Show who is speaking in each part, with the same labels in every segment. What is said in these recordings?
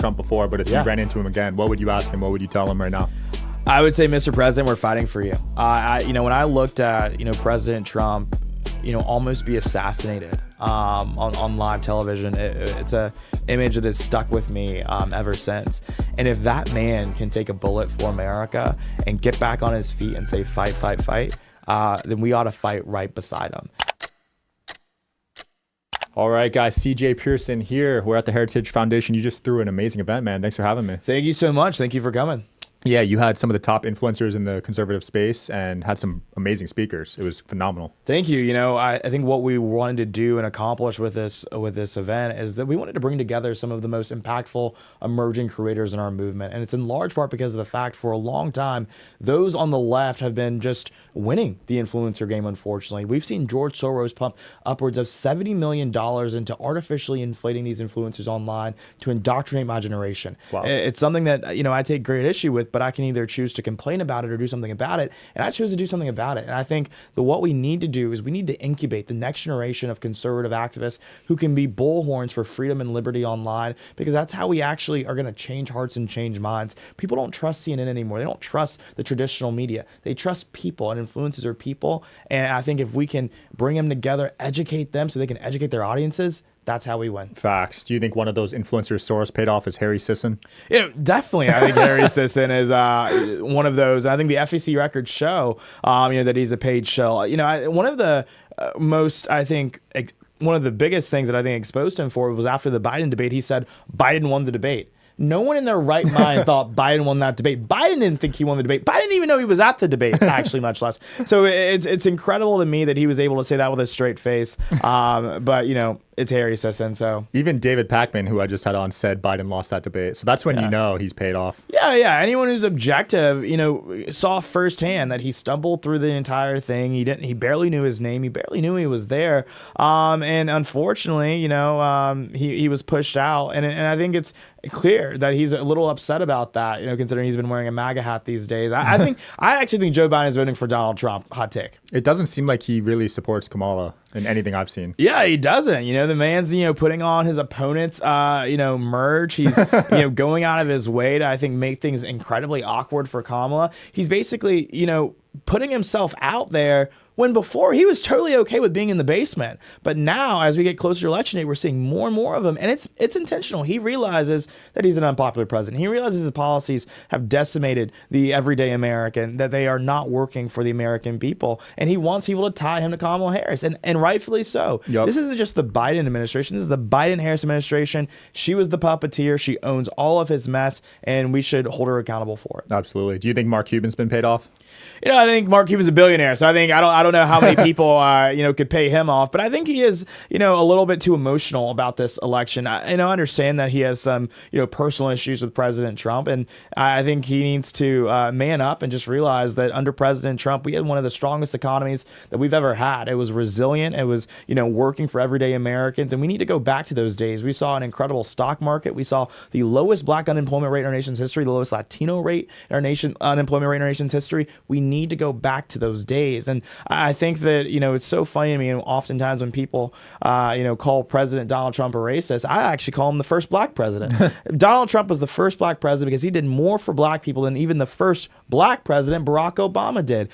Speaker 1: Trump before, but if you ran into him again, what would you ask him? What would you tell him right now?
Speaker 2: I would say, Mr. President, we're fighting for you. When I looked at, President Trump, almost be assassinated on live television, it's a image that has stuck with me ever since. And if that man can take a bullet for America and get back on his feet and say, fight, fight, fight, then we ought to fight right beside him.
Speaker 1: All right, guys, CJ Pearson here. We're at the Heritage Foundation. You just threw an amazing event, man. Thanks for having me.
Speaker 2: Thank you so much. Thank you for coming.
Speaker 1: Yeah, you had some of the top influencers in the conservative space and had some amazing speakers. It was phenomenal.
Speaker 2: Thank you. I think what we wanted to do and accomplish with this event is that we wanted to bring together some of the most impactful emerging creators in our movement. And it's in large part because of the fact for a long time, those on the left have been just winning the influencer game, unfortunately. We've seen George Soros pump upwards of $70 million into artificially inflating these influencers online to indoctrinate my generation.
Speaker 1: Wow.
Speaker 2: It's something that, I take great issue with, but I can either choose to complain about it or do something about it. And I chose to do something about it. And I think that what we need to do is we need to incubate the next generation of conservative activists who can be bullhorns for freedom and liberty online, because that's how we actually are going to change hearts and change minds. People don't trust CNN anymore. They don't trust the traditional media. They trust people, and influencers are people. And I think if we can bring them together, educate them so they can educate their audiences, that's how we win.
Speaker 1: Facts. Do you think one of those influencers Soros paid off is Harry Sisson?
Speaker 2: Definitely. I think Harry Sisson is one of those. I think the FEC records show, that he's a paid shill. One of the one of the biggest things that I think exposed him for was after the Biden debate. He said Biden won the debate. No one in their right mind thought Biden won that debate. Biden didn't think he won the debate. Biden didn't even know he was at the debate, actually, much less. So it's incredible to me that he was able to say that with a straight face. But it's Harry Sisson. So
Speaker 1: even David Pakman, who I just had on, said Biden lost that debate. So that's when you know he's paid off.
Speaker 2: Yeah. Anyone who's objective, saw firsthand that he stumbled through the entire thing. He barely knew his name. He barely knew he was there. And unfortunately, he was pushed out. And I think it's clear that he's a little upset about that, considering he's been wearing a MAGA hat these days. I actually think Joe Biden is voting for Donald Trump. Hot take.
Speaker 1: It doesn't seem like he really supports Kamala in anything I've seen.
Speaker 2: Yeah, he doesn't. The man's, putting on his opponent's, merch. He's, going out of his way to, I think, make things incredibly awkward for Kamala. He's basically, putting himself out there when before he was totally okay with being in the basement. But now, as we get closer to election day, we're seeing more and more of him. And it's intentional. He realizes that he's an unpopular president. He realizes his policies have decimated the everyday American, that they are not working for the American people. And he wants people to tie him to Kamala Harris. And rightfully so.
Speaker 1: Yep.
Speaker 2: This isn't just the Biden administration. This is the Biden-Harris administration. She was the puppeteer. She owns all of his mess. And we should hold her accountable for it.
Speaker 1: Absolutely. Do you think Mark Cuban's been paid off?
Speaker 2: I think Mark Cuban's a billionaire, so I don't know how many people could pay him off, but I think he is a little bit too emotional about this election. I understand that he has some personal issues with President Trump, and I think he needs to man up and just realize that under President Trump we had one of the strongest economies that we've ever had. It was resilient. It was working for everyday Americans, and we need to go back to those days. We saw an incredible stock market. We saw the lowest black unemployment rate in our nation's history, the lowest Latino rate in our unemployment rate in our nation's history. We need to go back to those days. And I think that, it's so funny to me. And oftentimes when people, call President Donald Trump a racist, I actually call him the first black president. Donald Trump was the first black president because he did more for black people than even the first black president, Barack Obama, did.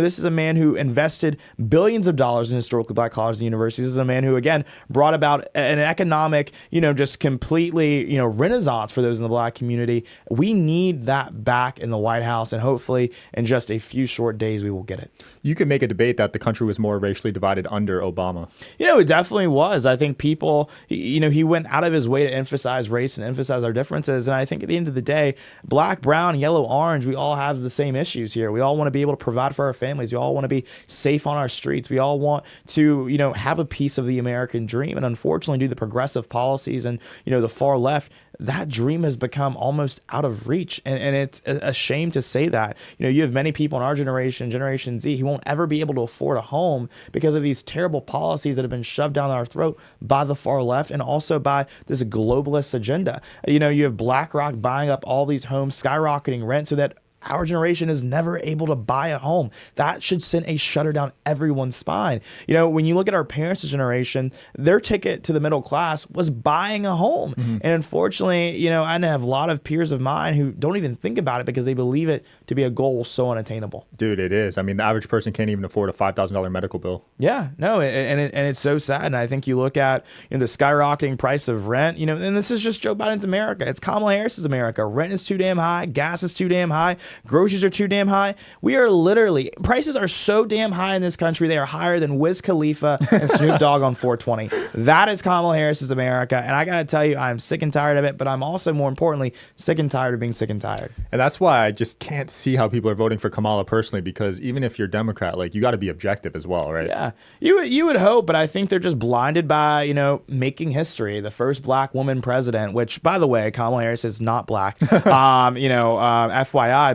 Speaker 2: This is a man who invested billions of dollars in historically black colleges and universities. This is a man who, again, brought about an economic, just completely, renaissance for those in the black community. We need that back in the White House, and hopefully in just a few short days we will get it.
Speaker 1: You could make a debate that the country was more racially divided under Obama.
Speaker 2: It definitely was. I think people, he went out of his way to emphasize race and emphasize our differences. And I think at the end of the day, black, brown, yellow, orange, we all have the same issues here. We all want to be able to provide for our families. We all want to be safe on our streets. We all want to, have a piece of the American dream. And unfortunately, due to the progressive policies and, the far left, that dream has become almost out of reach. And it's a shame to say that. You have many people in our generation, Generation Z, who won't ever be able to afford a home because of these terrible policies that have been shoved down our throat by the far left and also by this globalist agenda. You have BlackRock buying up all these homes, skyrocketing rent so that our generation is never able to buy a home. That should send a shudder down everyone's spine. When you look at our parents' generation, their ticket to the middle class was buying a home. And unfortunately, I have a lot of peers of mine who don't even think about it because they believe it to be a goal so unattainable.
Speaker 1: Dude, it is. I mean, the average person can't even afford a $5,000 medical bill.
Speaker 2: Yeah, no, and it's so sad. And I think you look at the skyrocketing price of rent, and this is just Joe Biden's America. It's Kamala Harris's America. Rent is too damn high. Gas is too damn high. Groceries are too damn high. We are literally, prices are so damn high in this country. They are higher than Wiz Khalifa and Snoop Dogg on 420. That is Kamala Harris's America. And I got to tell you, I'm sick and tired of it, but I'm also, more importantly, sick and tired of being sick and tired.
Speaker 1: And that's why I just can't see how people are voting for Kamala personally, because even if you're Democrat, like, you got to be objective as well, right?
Speaker 2: Yeah, you would hope, but I think they're just blinded by, making history. The first black woman president, which, by the way, Kamala Harris is not black, FYI.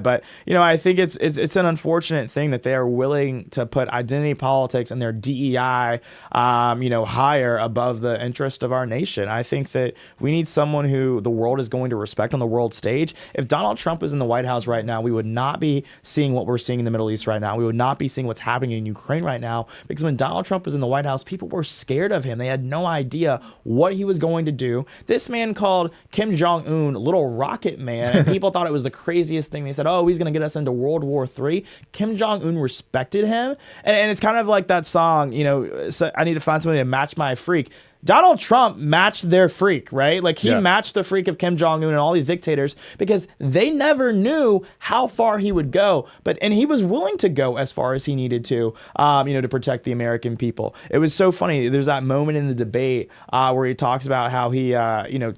Speaker 2: But, I think it's an unfortunate thing that they are willing to put identity politics and their DEI, higher above the interest of our nation. I think that we need someone who the world is going to respect on the world stage. If Donald Trump was in the White House right now, we would not be seeing what we're seeing in the Middle East right now. We would not be seeing what's happening in Ukraine right now, because when Donald Trump was in the White House, people were scared of him. They had no idea what he was going to do. This man called Kim Jong-un Little Rocket Man, and people thought it was the craziest thing. They said, oh, he's going to get us into World War III. Kim Jong-un respected him. And it's kind of like that song, I need to find somebody to match my freak. Donald Trump matched their freak, right? Like, he matched the freak of Kim Jong-un and all these dictators, because they never knew how far he would go. And he was willing to go as far as he needed to protect the American people. It was so funny. There's that moment in the debate where he talks about how he,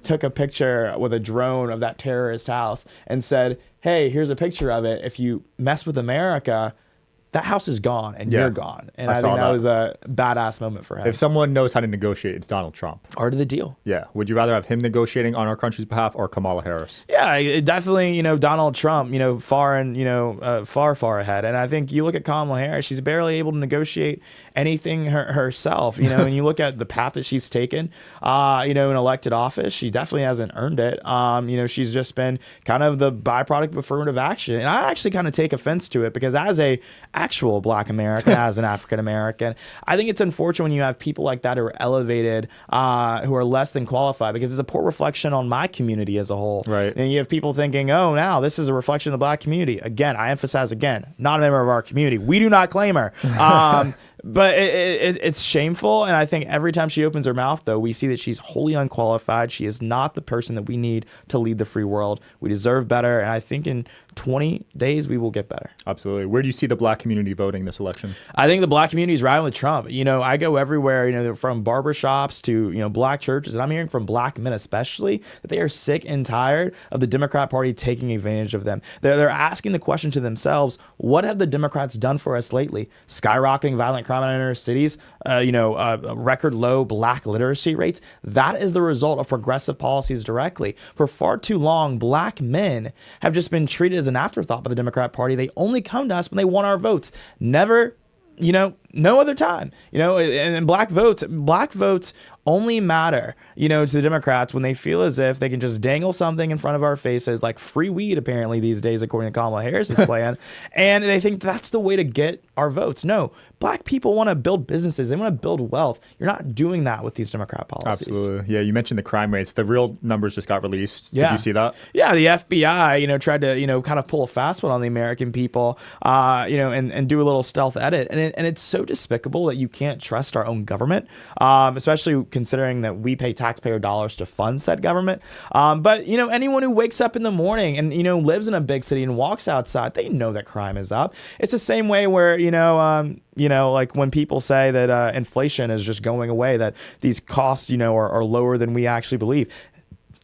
Speaker 2: took a picture with a drone of that terrorist house and said, hey, here's a picture of it. If you mess with America, that house is gone and you're gone. And I think that was a badass moment for him.
Speaker 1: If someone knows how to negotiate, it's Donald Trump.
Speaker 2: Art of the deal.
Speaker 1: Yeah. Would you rather have him negotiating on our country's behalf or Kamala Harris?
Speaker 2: Yeah, definitely, Donald Trump, far ahead. And I think you look at Kamala Harris, she's barely able to negotiate anything herself, and you look at the path that she's taken, in elected office, she definitely hasn't earned it. She's just been kind of the byproduct of affirmative action. And I actually kind of take offense to it, because as a actual black American, as an African American, I think it's unfortunate when you have people like that who are elevated, who are less than qualified, because it's a poor reflection on my community as a whole.
Speaker 1: Right.
Speaker 2: And you have people thinking, oh, now this is a reflection of the black community. Again, I emphasize not a member of our community. We do not claim her. But it's shameful. And I think every time she opens her mouth, though, we see that she's wholly unqualified. She is not the person that we need to lead the free world. We deserve better. And I think in 20 days, we will get better.
Speaker 1: Absolutely. Where do you see the black community voting this election?
Speaker 2: I think the black community is riding with Trump. I go everywhere, from barbershops to, black churches. And I'm hearing from black men especially that they are sick and tired of the Democrat Party taking advantage of them. They're asking the question to themselves, what have the Democrats done for us lately? Skyrocketing violent crime in inner cities, record low black literacy rates. That is the result of progressive policies directly. For far too long, black men have just been treated as an afterthought by the Democrat Party. They only come to us when they want our votes. Never, no other time, and black votes only matter, to the Democrats when they feel as if they can just dangle something in front of our faces, like free weed, apparently these days, according to Kamala Harris's plan. And they think that's the way to get our votes. No, black people want to build businesses. They want to build wealth. You're not doing that with these Democrat policies.
Speaker 1: Absolutely. Yeah. You mentioned the crime rates. The real numbers just got released.
Speaker 2: Yeah.
Speaker 1: Did you see that?
Speaker 2: Yeah. The FBI, tried to, kind of pull a fast one on the American people, and do a little stealth edit. And it's so despicable that you can't trust our own government, especially considering that we pay taxpayer dollars to fund said government. But, anyone who wakes up in the morning and, lives in a big city and walks outside, they know that crime is up. It's the same way where, like when people say that inflation is just going away, that these costs, are lower than we actually believe.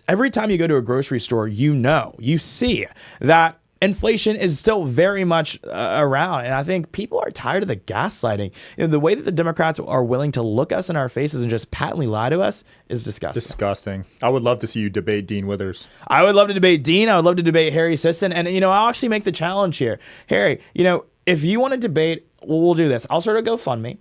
Speaker 2: Every time you go to a grocery store, you see that inflation is still very much around. And I think people are tired of the gaslighting. The way that the Democrats are willing to look us in our faces and just patently lie to us is disgusting.
Speaker 1: Disgusting. I would love to see you debate Dean Withers.
Speaker 2: I would love to debate Dean. I would love to debate Harry Sisson. And, I'll actually make the challenge here. Harry, if you want to debate, we'll do this. I'll start a GoFundMe.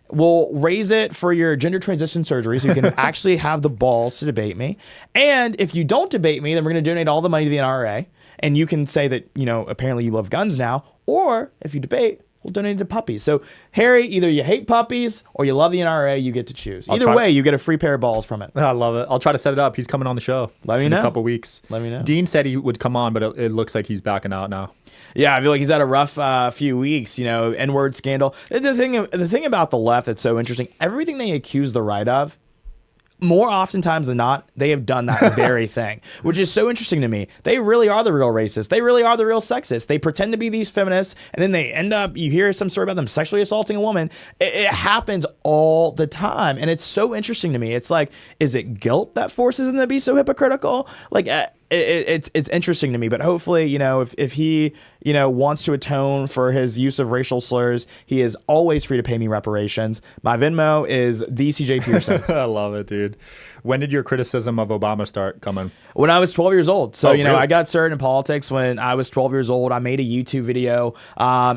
Speaker 2: We'll raise it for your gender transition surgery so you can actually have the balls to debate me. And if you don't debate me, then we're going to donate all the money to the NRA. And you can say that, apparently you love guns now. Or if you debate, we'll donate it to puppies. So, Harry, either you hate puppies or you love the NRA, you get to choose. Either way, you get a free pair of balls from it.
Speaker 1: I love it. I'll try to set it up. He's coming on the show.
Speaker 2: Let me
Speaker 1: in
Speaker 2: know.
Speaker 1: a couple weeks.
Speaker 2: Let me know.
Speaker 1: Dean said he would come on, but it looks like he's backing out now.
Speaker 2: Yeah, I feel like he's had a rough few weeks, N-word scandal. The thing about the left that's so interesting, everything they accuse the right of, more oftentimes than not, they have done that very thing, which is so interesting to me. They really are the real racists. They really are the real sexists. They pretend to be these feminists, and then they end up, you hear some story about them sexually assaulting a woman. It happens all the time, and it's so interesting to me. It's like, is it guilt that forces them to be so hypocritical? Like, it's interesting to me, but hopefully, if he, wants to atone for his use of racial slurs, he is always free to pay me reparations. My Venmo is the CJ Pearson.
Speaker 1: I love it, dude. When did your criticism of Obama start coming?
Speaker 2: When I was 12 years old. So,
Speaker 1: really?
Speaker 2: I got started in politics when I was 12 years old. I made a YouTube video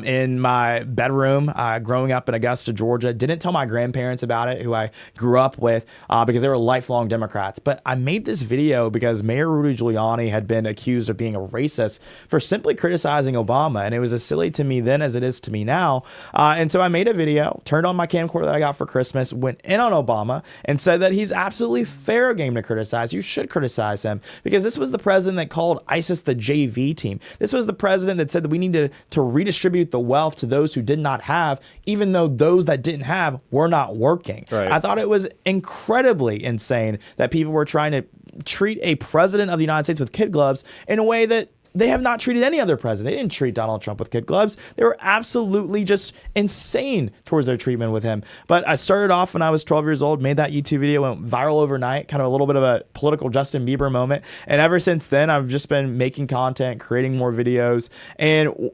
Speaker 2: in my bedroom growing up in Augusta, Georgia. Didn't tell my grandparents about it, who I grew up with, because they were lifelong Democrats. But I made this video because Mayor Rudy Giuliani had been accused of being a racist for simply criticizing Obama. And it was as silly to me then as it is to me now. And so I made a video, turned on my camcorder that I got for Christmas, went in on Obama, and said that he's absolutely fair game to criticize. You should criticize him, because this was the president that called ISIS the JV team. This was the president that said that we need to redistribute the wealth to those who did not have, even though those that didn't have were not working.
Speaker 1: Right.
Speaker 2: I thought it was incredibly insane that people were trying to treat a president of the United States with kid gloves in a way that they have not treated any other president. They didn't treat Donald Trump with kid gloves. They were absolutely just insane towards their treatment with him. But I started off when I was 12 years old, made that YouTube video, went viral overnight, kind of a little bit of a political Justin Bieber moment. And ever since then, I've just been making content, creating more videos. And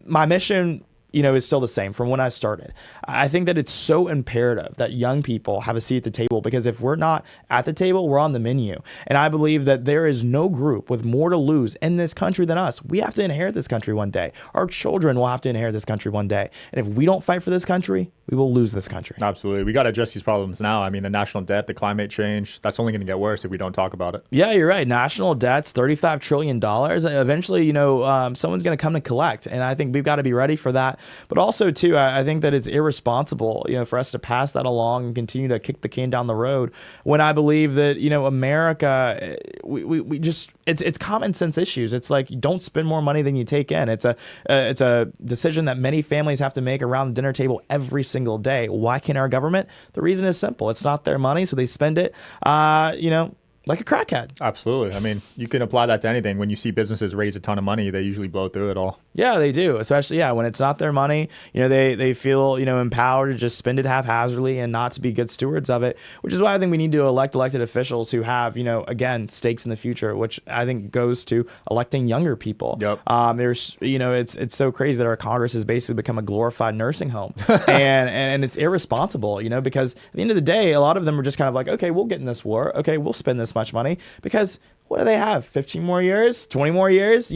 Speaker 2: my mission, is still the same from when I started. I think that it's so imperative that young people have a seat at the table, because if we're not at the table, we're on the menu. And I believe that there is no group with more to lose in this country than us. We have to inherit this country one day. Our children will have to inherit this country one day. And if we don't fight for this country, we will lose this country.
Speaker 1: Absolutely. We got to address these problems now. I mean, the national debt, the climate change, that's only going to get worse if we don't talk about it.
Speaker 2: Yeah, you're right. National debt's $35 trillion. Eventually, someone's going to come to collect. And I think we've got to be ready for that. But also, too, I think that it's irresponsible, for us to pass that along and continue to kick the can down the road, when I believe that, America, we just, it's common sense issues. It's like, you don't spend more money than you take in. It's a decision that many families have to make around the dinner table every single day. Why can't our government? The reason is simple. It's not their money, so they spend it, like a crackhead.
Speaker 1: Absolutely. I mean, you can apply that to anything. When you see businesses raise a ton of money, they usually blow through it all.
Speaker 2: Yeah, they do. Especially, when it's not their money, they feel, empowered to just spend it haphazardly and not to be good stewards of it, which is why I think we need to elect elected officials who have, again, stakes in the future, which I think goes to electing younger people.
Speaker 1: Yep.
Speaker 2: There's, it's so crazy that our Congress has basically become a glorified nursing home and it's irresponsible, because at the end of the day, a lot of them are just kind of like, okay, we'll get in this war. Okay, we'll spend this much money, because what do they have? 15 more years, 20 more years?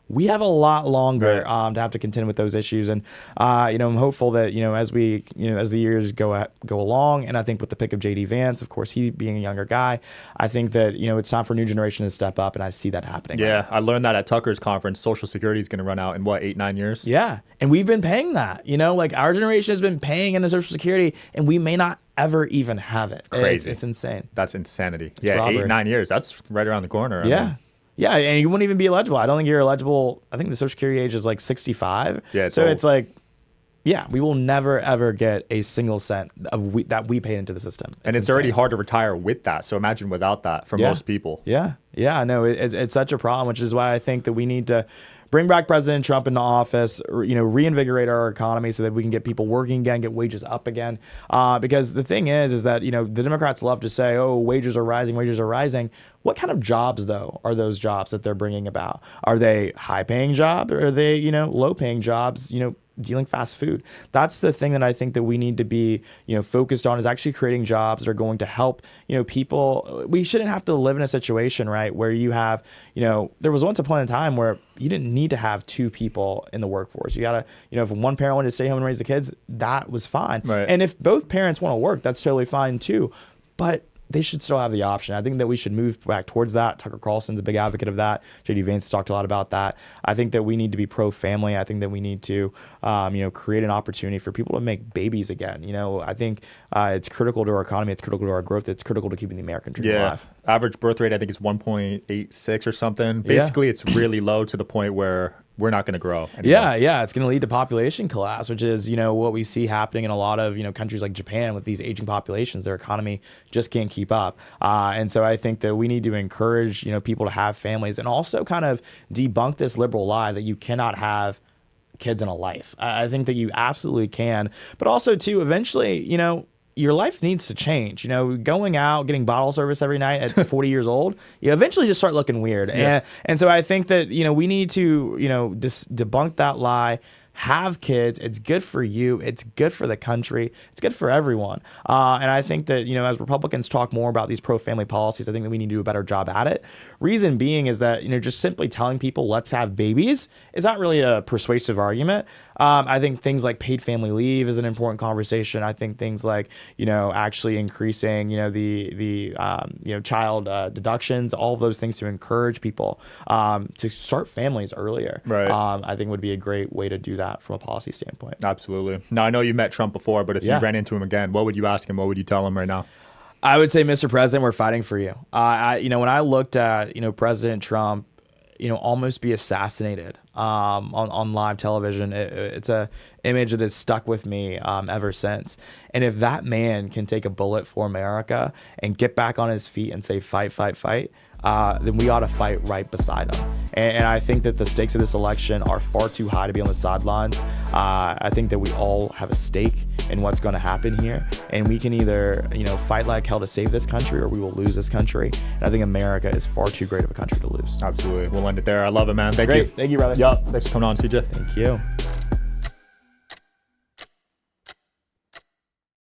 Speaker 2: We have a lot longer to have to contend with those issues. And, I'm hopeful that, as we, as the years go along, and I think with the pick of JD Vance, of course, he being a younger guy, I think that, it's time for a new generation to step up. And I see that happening.
Speaker 1: Yeah. I learned that at Tucker's conference. Social Security is going to run out in 8-9 years?
Speaker 2: Yeah. And we've been paying that, like our generation has been paying into Social Security, and we may not ever even have it.
Speaker 1: Crazy.
Speaker 2: It's insane.
Speaker 1: That's insanity.
Speaker 2: It's
Speaker 1: yeah.
Speaker 2: robbery.
Speaker 1: 8-9 years. That's right around the corner.
Speaker 2: Yeah.
Speaker 1: I mean,
Speaker 2: yeah, and you wouldn't even be eligible. I don't think you're eligible. I think the Social Security age is like 65.
Speaker 1: Yeah,
Speaker 2: so
Speaker 1: old.
Speaker 2: it's like, yeah, we will never, ever get a single cent that we paid into the system.
Speaker 1: And it's already hard to retire with that. So imagine without that for most people.
Speaker 2: Yeah. Yeah, I know. It's such a problem, which is why I think that we need to bring back President Trump into office, reinvigorate our economy so that we can get people working again, get wages up again. Because the thing is that, the Democrats love to say, oh, wages are rising, wages are rising. What kind of jobs, though, are those jobs that they're bringing about? Are they high-paying jobs, or are they, low-paying jobs, dealing fast food. That's the thing that I think that we need to be, focused on, is actually creating jobs that are going to help, people. We shouldn't have to live in a situation, right, where you have, there was once upon a time where you didn't need to have two people in the workforce. You gotta, if one parent wanted to stay home and raise the kids, that was fine.
Speaker 1: Right.
Speaker 2: And if both parents want to work, that's totally fine too. But they should still have the option. I think that we should move back towards that. Tucker Carlson's a big advocate of that. J.D. Vance talked a lot about that. I think that we need to be pro-family. I think that we need to, create an opportunity for people to make babies again. I think it's critical to our economy. It's critical to our growth. It's critical to keeping the American dream alive.
Speaker 1: Average birth rate, I think, is 1.86 or something. Basically, it's really low to the point where we're not going to grow anymore.
Speaker 2: Yeah. It's going to lead to population collapse, which is, what we see happening in a lot of, countries like Japan with these aging populations. Their economy just can't keep up. And so I think that we need to encourage, people to have families, and also kind of debunk this liberal lie that you cannot have kids in a life. I think that you absolutely can. But also, too, eventually, your life needs to change. Going out, getting bottle service every night at 40 years old, you eventually just start looking weird. Yeah. And so I think that, we need to, debunk that lie. Have kids. It's good for you. It's good for the country. It's good for everyone. And I think that, as Republicans talk more about these pro-family policies, I think that we need to do a better job at it. Reason being is that, just simply telling people let's have babies is not really a persuasive argument. I think things like paid family leave is an important conversation. I think things like, actually increasing, the child deductions, all of those things to encourage people to start families earlier.
Speaker 1: Right.
Speaker 2: I think would be a great way to do that from a policy standpoint.
Speaker 1: Absolutely. Now, I know you met Trump before, but if you ran into him again, what would you ask him? What would you tell him right now?
Speaker 2: I would say, Mr. President, we're fighting for you. When I looked at, President Trump, almost be assassinated on live television, it's a image that has stuck with me ever since. And if that man can take a bullet for America and get back on his feet and say, fight, fight, fight, then we ought to fight right beside him. And I think that the stakes of this election are far too high to be on the sidelines. I think that we all have a stake in what's going to happen here. And we can either, fight like hell to save this country, or we will lose this country. And I think America is far too great of a country to lose.
Speaker 1: Absolutely. We'll end it there. I love it, man. Thank
Speaker 2: Great.
Speaker 1: you.
Speaker 2: Thank you, brother.
Speaker 1: Yep. Thanks for coming on, CJ.
Speaker 2: Thank you.